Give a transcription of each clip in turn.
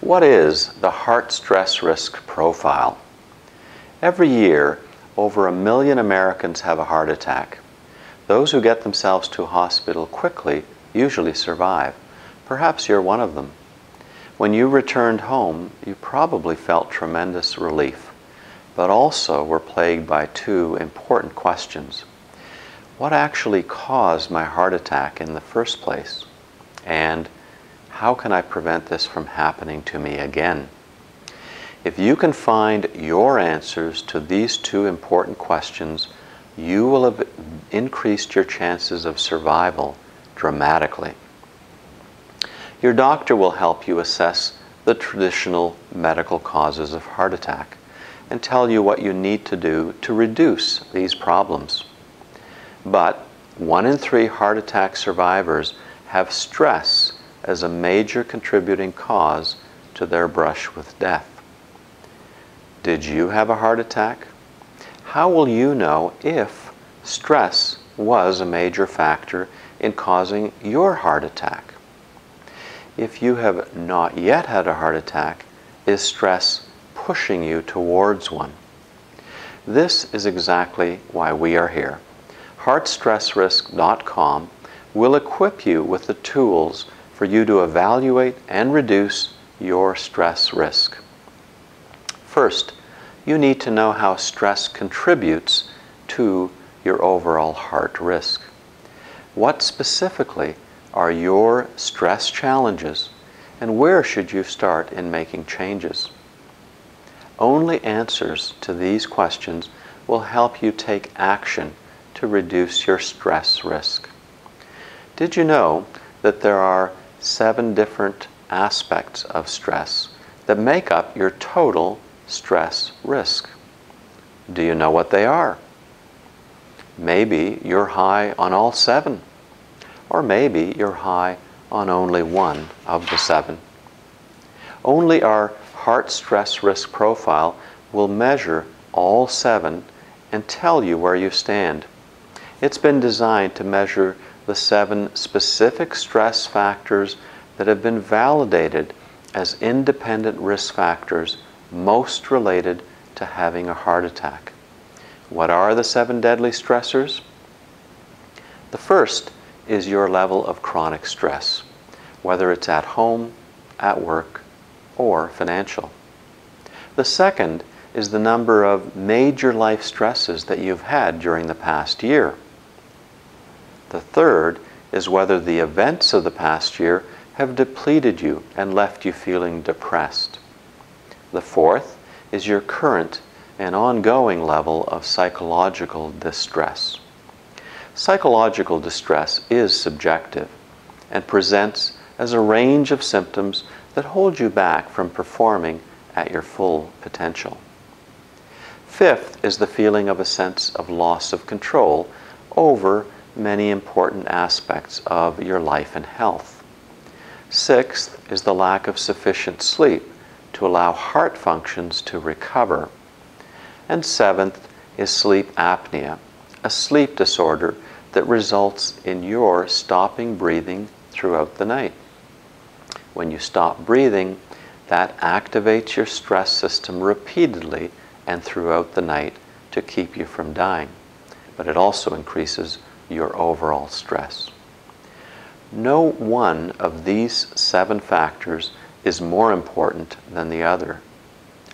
What is the heart stress risk profile? Every year, over 1 million Americans have a heart attack. Those who get themselves to a hospital quickly usually survive. Perhaps you're one of them. When you returned home, you probably felt tremendous relief, but also were plagued by two important questions. What actually caused my heart attack in the first place? And how can I prevent this from happening to me again? If you can find your answers to these two important questions, you will have increased your chances of survival dramatically. Your doctor will help you assess the traditional medical causes of heart attack and tell you what you need to do to reduce these problems. But 1 in 3 heart attack survivors have stress as a major contributing cause to their brush with death. Did you have a heart attack? How will you know if stress was a major factor in causing your heart attack? If you have not yet had a heart attack, is stress pushing you towards one? This is exactly why we are here. HeartStressRisk.com will equip you with the tools for you to evaluate and reduce your stress risk. First, you need to know how stress contributes to your overall heart risk. What specifically are your stress challenges, and where should you start in making changes? Only answers to these questions will help you take action to reduce your stress risk. Did you know that there are 7 different aspects of stress that make up your total stress risk? Do you know what they are? Maybe you're high on all 7, or maybe you're high on only one of the 7. Only our heart stress risk profile will measure all 7 and tell you where you stand. It's been designed to measure the 7 specific stress factors that have been validated as independent risk factors most related to having a heart attack. What are the 7 deadly stressors? The first is your level of chronic stress, whether it's at home, at work, or financial. The second is the number of major life stresses that you've had during the past year. The third is whether the events of the past year have depleted you and left you feeling depressed. The fourth is your current and ongoing level of psychological distress. Psychological distress is subjective and presents as a range of symptoms that hold you back from performing at your full potential. Fifth is the feeling of a sense of loss of control over many important aspects of your life and health. Sixth is the lack of sufficient sleep to allow heart functions to recover. And seventh is sleep apnea, a sleep disorder that results in your stopping breathing throughout the night. When you stop breathing, that activates your stress system repeatedly and throughout the night to keep you from dying. But it also increases your overall stress. No one of these 7 factors is more important than the other,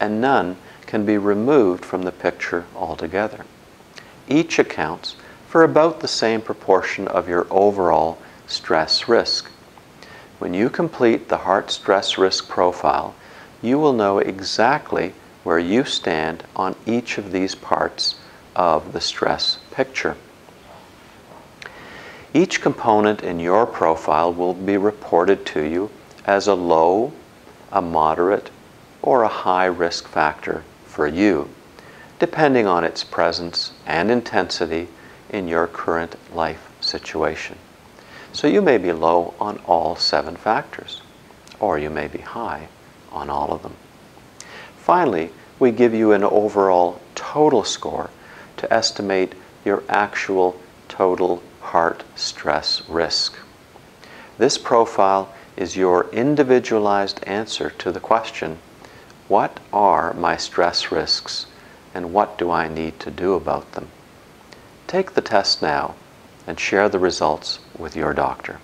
and none can be removed from the picture altogether. Each accounts for about the same proportion of your overall stress risk. When you complete the heart stress risk profile, you will know exactly where you stand on each of these parts of the stress picture. Each component in your profile will be reported to you as a low, a moderate, or a high risk factor for you, depending on its presence and intensity in your current life situation. So you may be low on all 7 factors, or you may be high on all of them. Finally, we give you an overall total score to estimate your actual total heart stress risk. This profile is your individualized answer to the question, what are my stress risks and what do I need to do about them? Take the test now and share the results with your doctor.